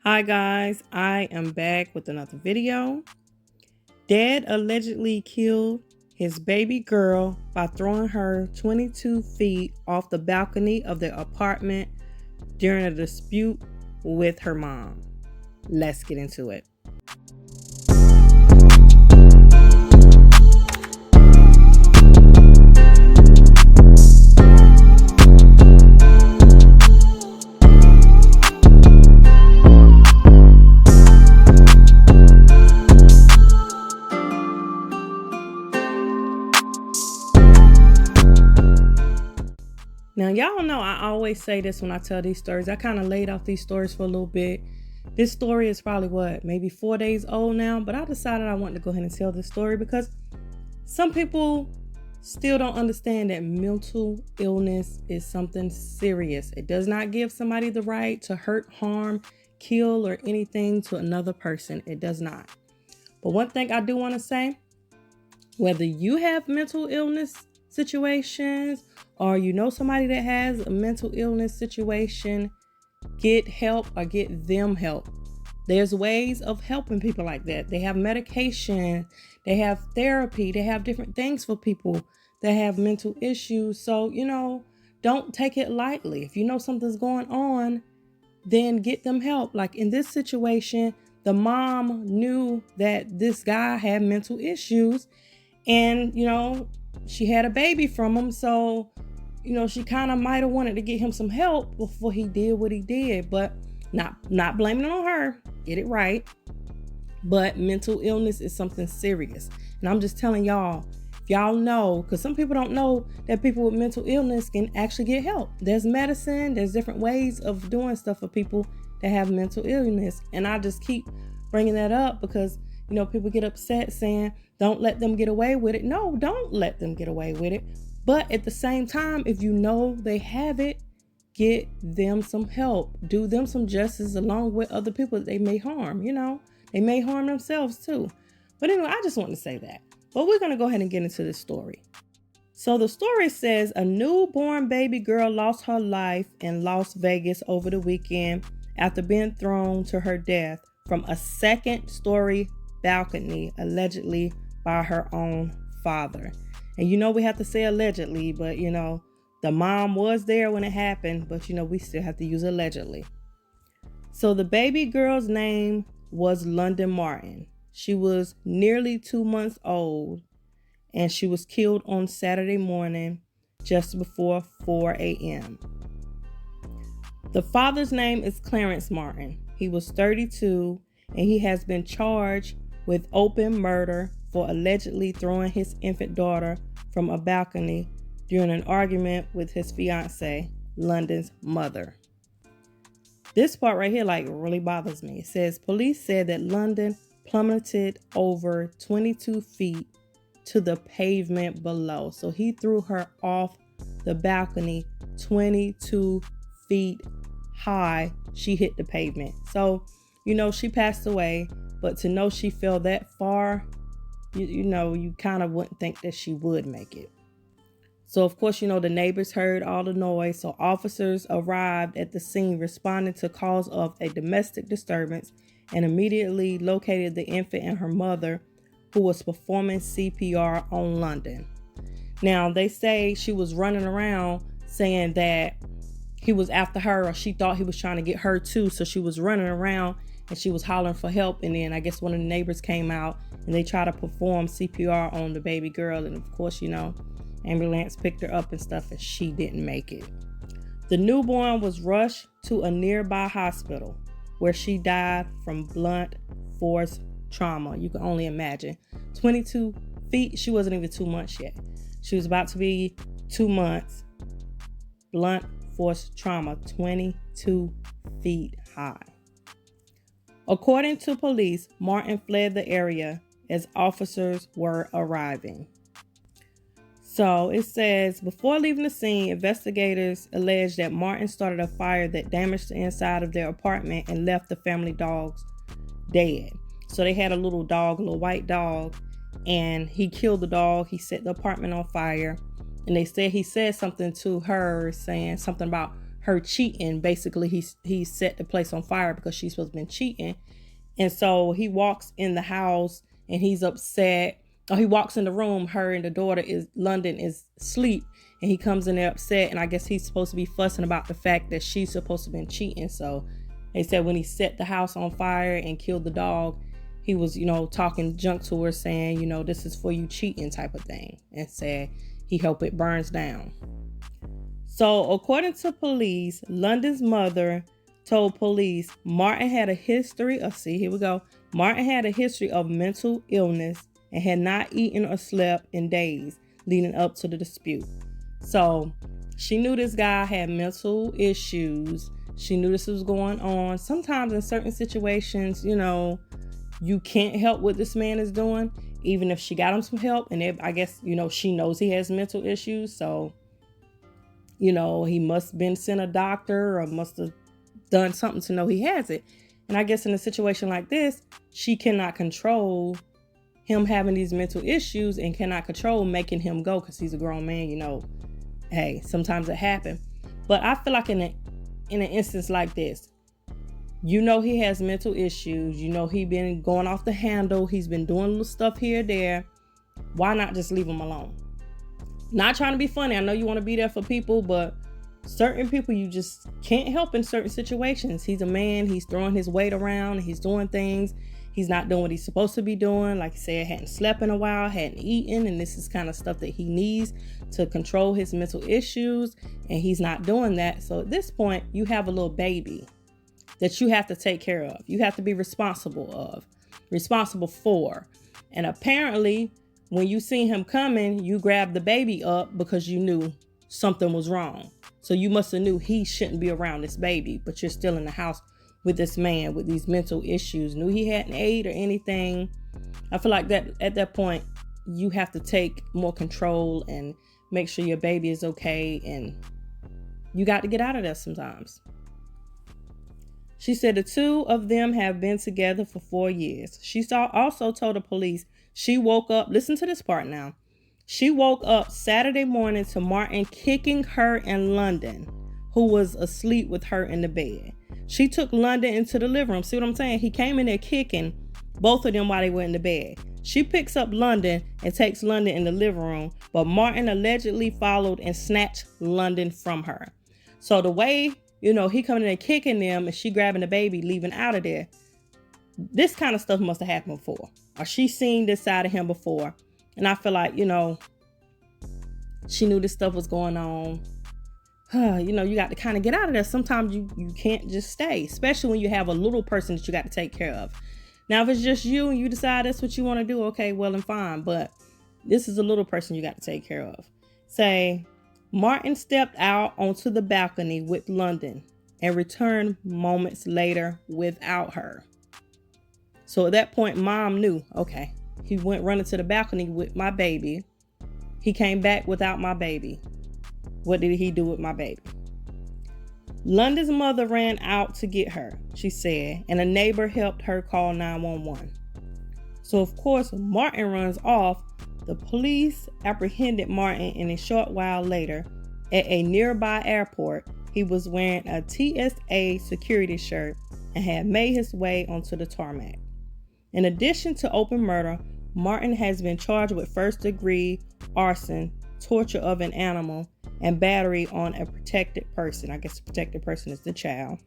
Hi guys, I am back with another video. Dad allegedly killed his baby girl by throwing her 22 feet off the balcony of their apartment during a dispute with her mom. Let's get into it. Now, y'all know I always say this when I tell these stories. I kind of laid off these stories for a little bit. This story is probably maybe 4 days old now, but I decided I wanted to go ahead and tell this story because some people still don't understand that mental illness is something serious. It does not give somebody the right to hurt, harm, kill, or anything to another person. It does not. But one thing I do want to say, whether you have mental illness situations or you know somebody that has a mental illness situation, get help or get them help. There's ways of helping people like that. They have medication, they have therapy, they have different things for people that have mental issues. So, don't take it lightly. If you know something's going on, then get them help. Like in this situation, the mom knew that this guy had mental issues and, she had a baby from him. So, she kind of might have wanted to get him some help before he did what he did, but not blaming it on her. Get it right. But mental illness is something serious. And I'm just telling y'all, if y'all know, because some people don't know that people with mental illness can actually get help. There's medicine, there's different ways of doing stuff for people that have mental illness. And I just keep bringing that up because, people get upset saying, don't let them get away with it. No, don't let them get away with it. But at the same time, if you know they have it, get them some help. Do them some justice along with other people that they may harm. They may harm themselves too. But anyway, I just want to say that. But we're going to go ahead and get into this story. So the story says a newborn baby girl lost her life in Las Vegas over the weekend after being thrown to her death from a second-story balcony, allegedly by her own father. And we have to say allegedly, but the mom was there when it happened, but we still have to use allegedly. So the baby girl's name was London Martin. She was nearly 2 months old, and she was killed on Saturday morning just before 4 a.m. The father's name is Clarence Martin. He was 32, and he has been charged with open murder for allegedly throwing his infant daughter from a balcony during an argument with his fiancée, London's mother. This part right here really bothers me. It says police said that London plummeted over 22 feet to the pavement below. So he threw her off the balcony 22 feet high. She hit the pavement. So, she passed away, but to know she fell that far, you kind of wouldn't think that she would make it. So, of course, the neighbors heard all the noise. So officers arrived at the scene responding to calls of a domestic disturbance and immediately located the infant and her mother, who was performing CPR on London. Now, they say she was running around saying that he was after her, or she thought he was trying to get her too. So she was running around and she was hollering for help. And then I guess one of the neighbors came out and they tried to perform CPR on the baby girl. And of course, ambulance picked her up and stuff, and she didn't make it. The newborn was rushed to a nearby hospital where she died from blunt force trauma. You can only imagine. 22 feet. She wasn't even 2 months yet. She was about to be 2 months. Blunt force trauma, 22 feet high. According to police, Martin fled the area as officers were arriving. So it says, before leaving the scene, investigators alleged that Martin started a fire that damaged the inside of their apartment and left the family dogs dead. So they had a little white dog, and he killed the dog. He set the apartment on fire. And they said he said something to her, saying something about her cheating. Basically, he set the place on fire because she's supposed to have been cheating. And so he walks in the house and he's upset. Or he walks in the room, her and the daughter London is asleep, and he comes in there upset. And I guess he's supposed to be fussing about the fact that she's supposed to have been cheating. So they said when he set the house on fire and killed the dog, he was, talking junk to her, saying, this is for you cheating type of thing, and said he hope it burns down. So according to police, London's mother told police Martin had a history of, Martin had a history of mental illness and had not eaten or slept in days leading up to the dispute. So she knew this guy had mental issues. She knew this was going on. Sometimes in certain situations, you can't help what this man is doing, even if she got him some help. And I guess, she knows he has mental issues. So, he must have been sent a doctor or must have done something to know he has it. And I guess in a situation like this, she cannot control him having these mental issues and cannot control making him go because he's a grown man. Hey, sometimes it happens. But I feel like in an instance like this, he has mental issues. He been going off the handle. He's been doing little stuff here or there. Why not just leave him alone? Not trying to be funny. I know you want to be there for people, but certain people you just can't help in certain situations. He's a man. He's throwing his weight around. He's doing things. He's not doing what he's supposed to be doing. Like I said, hadn't slept in a while, hadn't eaten. And this is kind of stuff that he needs to control his mental issues. And he's not doing that. So at this point, you have a little baby that you have to take care of. You have to be responsible for. And apparently, when you seen him coming, you grabbed the baby up because you knew something was wrong. So you must have knew he shouldn't be around this baby, but you're still in the house with this man with these mental issues. Knew he hadn't ate or anything. I feel like that at that point, you have to take more control and make sure your baby is okay. And you got to get out of there sometimes. She said the two of them have been together for 4 years. She also told the police she woke up, listen to this part now. She woke up Saturday morning to Martin kicking her in London, who was asleep with her in the bed. She took London into the living room. See what I'm saying? He came in there kicking both of them while they were in the bed. She picks up London and takes London in the living room, but Martin allegedly followed and snatched London from her. So the way, he coming in there kicking them and she grabbing the baby, leaving out of there. This kind of stuff must have happened before. Or she seen this side of him before. And I feel like, she knew this stuff was going on. You got to kind of get out of there. Sometimes you can't just stay, especially when you have a little person that you got to take care of. Now, if it's just you and you decide that's what you want to do, okay, well and fine. But this is a little person you got to take care of. Say, Martin stepped out onto the balcony with London and returned moments later without her. So at that point, Mom knew, okay, he went running to the balcony with my baby. He came back without my baby. What did he do with my baby? London's mother ran out to get her, she said, and a neighbor helped her call 911. So of course, Martin runs off. The police apprehended Martin, and a short while later, at a nearby airport, he was wearing a TSA security shirt and had made his way onto the tarmac. In addition to open murder, Martin has been charged with first-degree arson, torture of an animal, and battery on a protected person. I guess the protected person is the child.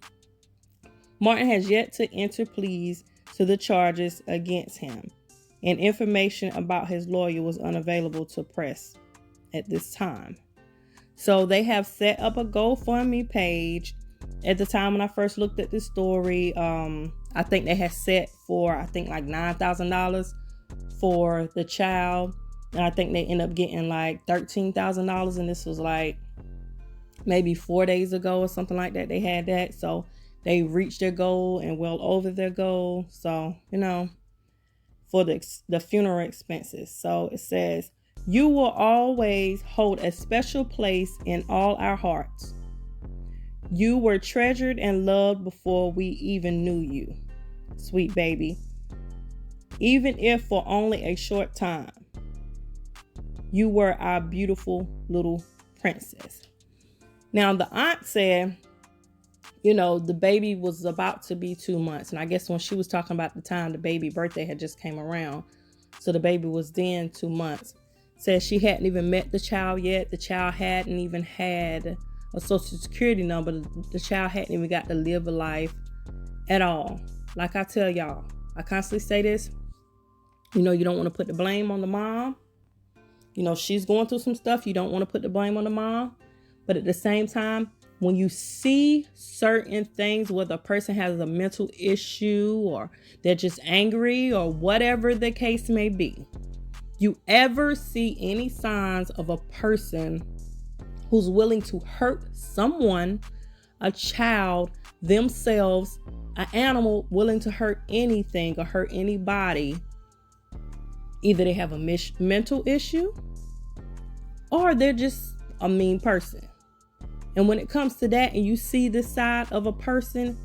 Martin has yet to enter pleas to the charges against him, and information about his lawyer was unavailable to press at this time. So they have set up a GoFundMe page. At the time when I first looked at this story, I think they had set for, like $9,000 for the child. And I think they end up getting like $13,000. And this was like maybe 4 days ago or something like that. They had that. So they reached their goal and well over their goal. So, for the funeral expenses. So it says, you will always hold a special place in all our hearts. You were treasured and loved before we even knew you, sweet baby. Even if for only a short time. You were our beautiful little princess. Now, the aunt said you know, the baby was about to be 2 months. And I guess when she was talking about the time the baby birthday had just came around, so the baby was then 2 months. Says she hadn't even met the child yet. The child hadn't even had a social security number. The child hadn't even got to live a life at all. Like I tell y'all, I constantly say this, you know, you don't want to put the blame on the mom. You know, she's going through some stuff. You don't want to put the blame on the mom. But at the same time, when you see certain things, whether a person has a mental issue or they're just angry or whatever the case may be, you ever see any signs of a person who's willing to hurt someone, a child, themselves, an animal, willing to hurt anything or hurt anybody, either they have a mental issue or they're just a mean person. And when it comes to that and you see this side of a person,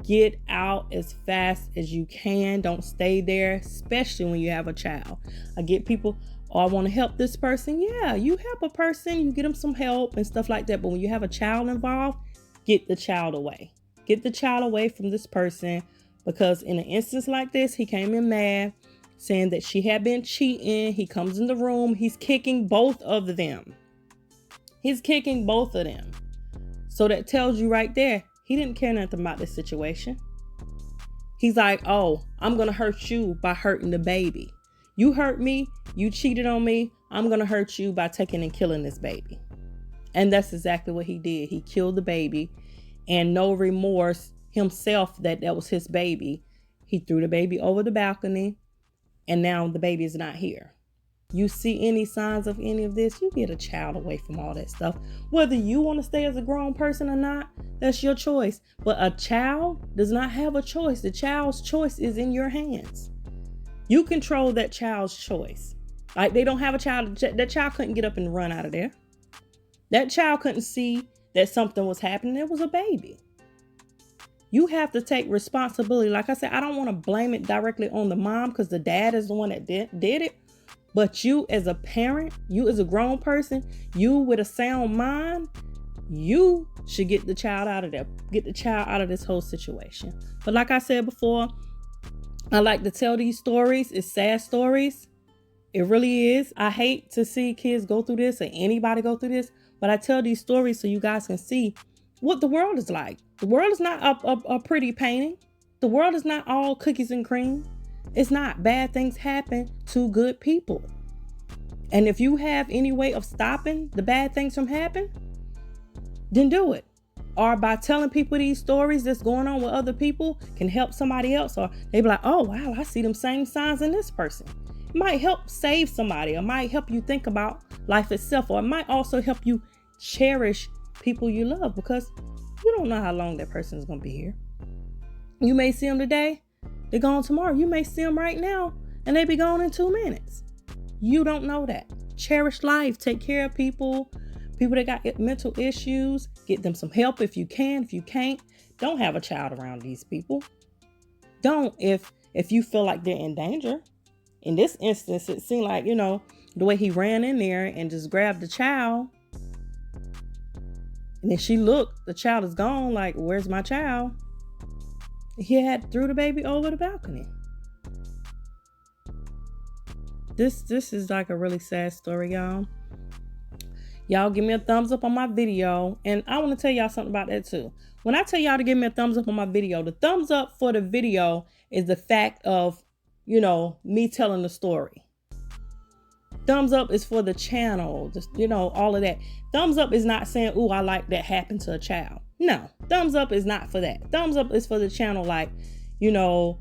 get out as fast as you can. Don't stay there, especially when you have a child. I get people, oh, I want to help this person. Yeah, you help a person, you get them some help and stuff like that. But when you have a child involved, get the child away. Get the child away from this person, because in an instance like this, he came in mad, saying that she had been cheating. He comes in the room, he's kicking both of them. He's kicking both of them. So that tells you right there, he didn't care nothing about this situation. He's like, oh, I'm going to hurt you by hurting the baby. You hurt me, you cheated on me, I'm going to hurt you by taking and killing this baby. And that's exactly what he did. He killed the baby, and no remorse himself that was his baby. He threw the baby over the balcony, and now the baby is not here. You see any signs of any of this, you get a child away from all that stuff. Whether you want to stay as a grown person or not, that's your choice. But a child does not have a choice. The child's choice is in your hands. You control that child's choice. Like, they don't have a child. That child couldn't get up and run out of there. That child couldn't see that something was happening. It was a baby. You have to take responsibility. Like I said, I don't want to blame it directly on the mom, because the dad is the one that did it. But you as a parent, you as a grown person, you with a sound mind, you should get the child out of there. Get the child out of this whole situation. But like I said before, I like to tell these stories. It's sad stories. It really is. I hate to see kids go through this or anybody go through this. But I tell these stories so you guys can see what the world is like. The world is not a pretty painting. The world is not all cookies and cream. It's not. Bad things happen to good people. And if you have any way of stopping the bad things from happening, then do it. Or by telling people these stories that's going on with other people can help somebody else. Or they be like, oh, wow, I see them same signs in this person. It might help save somebody, or might help you think about life itself. Or it might also help you cherish people you love, because you don't know how long that person is going to be here. You may see them today, they're gone tomorrow. You may see them right now and they be gone in 2 minutes. You don't know that. Cherish life. Take care of people that got mental issues. Get them some help if you can. If you can't, don't have a child around these people. Don't if you feel like they're in danger. In this instance, it seemed like, you know, the way he ran in there and just grabbed the child. And then she looked, the child is gone. Like, where's my child? He had threw the baby over the balcony. This is like a really sad story, y'all. Y'all give me a thumbs up on my video. And I want to tell y'all something about that too. When I tell y'all to give me a thumbs up on my video, the thumbs up for the video is the fact of, you know, me telling the story. Thumbs up is for the channel, just, you know, all of that. Thumbs up is not saying, ooh, I like that happened to a child. No, thumbs up is not for that. Thumbs up is for the channel, like, you know,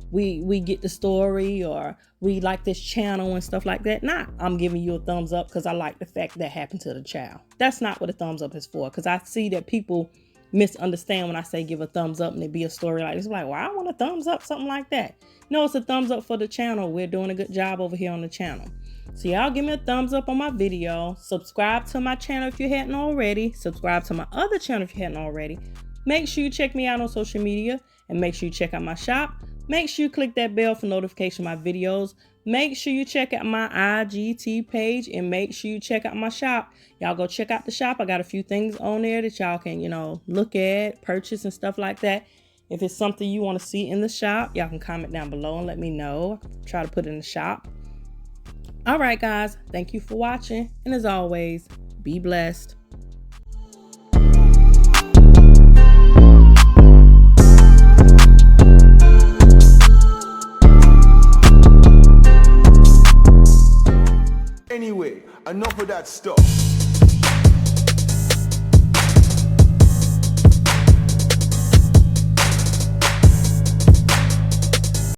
we get the story, or we like this channel and stuff like that. Nah, I'm giving you a thumbs up because I like the fact that happened to the child. That's not what a thumbs up is for, because I see that people misunderstand when I say give a thumbs up and it be a story like this. Like, well, I want a thumbs up, something like that. No, it's a thumbs up for the channel. We're doing a good job over here on the channel. So y'all give me a thumbs up on my video. Subscribe to my channel if you hadn't already. Subscribe to my other channel if you hadn't already. Make sure you check me out on social media, and make sure you check out my shop. Make sure you click that bell for notification of my videos. make sure you check out my IGT page and make sure you check out my shop. Y'all go check out the shop. I got a few things on there that y'all can, you know, look at, purchase and stuff like that. If it's something you want to see in the shop, y'all can comment down below and let me know. I'll try to put it in the shop. All right, guys. Thank you for watching. And as always, be blessed. Anyway, enough of that stuff.